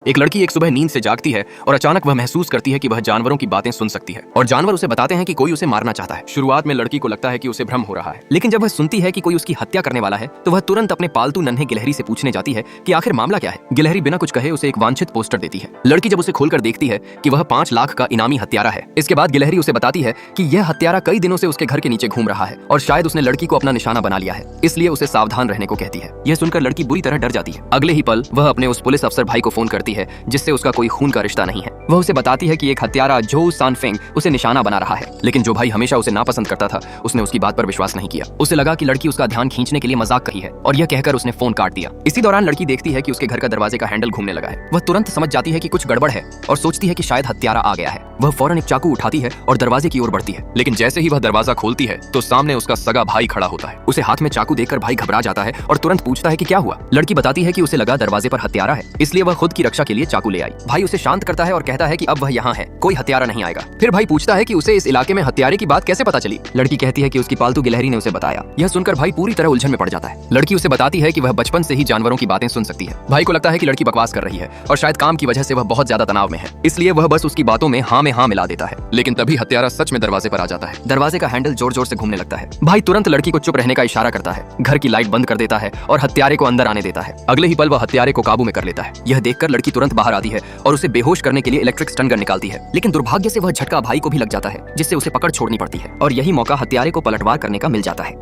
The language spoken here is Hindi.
एक लड़की एक सुबह नींद से जागती है और अचानक वह महसूस करती है कि वह जानवरों की बातें सुन सकती है और जानवर उसे बताते हैं कि कोई उसे मारना चाहता है। शुरुआत में लड़की को लगता है कि उसे भ्रम हो रहा है, लेकिन जब वह सुनती है कि कोई उसकी हत्या करने वाला है तो वह तुरंत अपने पालतू नन्हे गिलहरी से पूछने जाती है कि आखिर मामला क्या है। गिलहरी बिना कुछ कहे उसे एक वांछित पोस्टर देती है। लड़की जब उसे खोलकर देखती है कि वह 5 लाख का इनामी हत्यारा है। इसके बाद गिलहरी उसे बताती है कि यह हत्यारा कई दिनों से उसके घर के नीचे घूम रहा है और शायद उसने लड़की को अपना निशाना बना लिया है, इसलिए उसे सावधान रहने को कहती है। यह सुनकर लड़की बुरी तरह डर जाती है। अगले ही पल वह अपने उस पुलिस अफसर भाई को फोन करती है जिससे उसका कोई खून का रिश्ता नहीं है। वह उसे बताती है कि एक हत्यारा झोउ सानफेंग उसे निशाना बना रहा है, लेकिन जो भाई हमेशा उसे नापसंद करता था उसने उसकी बात पर विश्वास नहीं किया। उसे लगा कि लड़की उसका ध्यान खींचने के लिए मजाक कही है और यह कहकर उसने फोन काट दिया। इसी दौरान लड़की देखती है कि उसके घर का दरवाजे का हैंडल घूमने लगा है। वह तुरंत समझ जाती है कि कुछ गड़बड़ है और सोचती है कि शायद हत्यारा आ गया है। वह फौरन एक चाकू उठाती है और दरवाजे की ओर बढ़ती है, लेकिन जैसे ही वह दरवाजा खोलती है तो सामने उसका सगा भाई खड़ा होता है। उसे हाथ में चाकू देखकर भाई घबरा जाता है और तुरंत पूछता है कि क्या हुआ। लड़की बताती है कि उसे लगा दरवाजे पर हत्यारा है, इसलिए वह खुद की रक्षा के लिए चाकू ले आई। भाई उसे शांत करता है और कहता है कि अब वह यहाँ है, कोई हत्यारा नहीं आएगा। फिर भाई पूछता है कि उसे इस इलाके में हत्यारे की बात कैसे पता चली। लड़की कहती है कि उसकी पालतू गिलहरी ने उसे बताया। यह सुनकर भाई पूरी तरह उलझन में पड़ जाता है। लड़की उसे बताती है कि वह बचपन से ही जानवरों की बातें सुन सकती है। भाई को लगता है कि लड़की बकवास कर रही है और शायद काम की वजह से वह बहुत ज्यादा तनाव में है, इसलिए वह बस उसकी बातों में हाँ मिला देता है। लेकिन तभी हत्यारा सच में दरवाजे पर आ जाता है। दरवाजे का हैंडल जोर जोर से घूमने लगता है। भाई तुरंत लड़की को चुप रहने का इशारा करता है, घर की लाइट बंद कर देता है और हत्यारे को अंदर आने देता है। अगले ही पल वह हत्यारे को काबू में कर लेता है। यह देखकर लड़की तुरंत बाहर आती है और उसे बेहोश करने के लिए इलेक्ट्रिक स्टन गन निकालती है, लेकिन दुर्भाग्य से वह झटका भाई को भी लग जाता है, जिससे उसे पकड़ छोड़नी पड़ती है और यही मौका हत्यारे को पलटवार करने का मिल जाता है।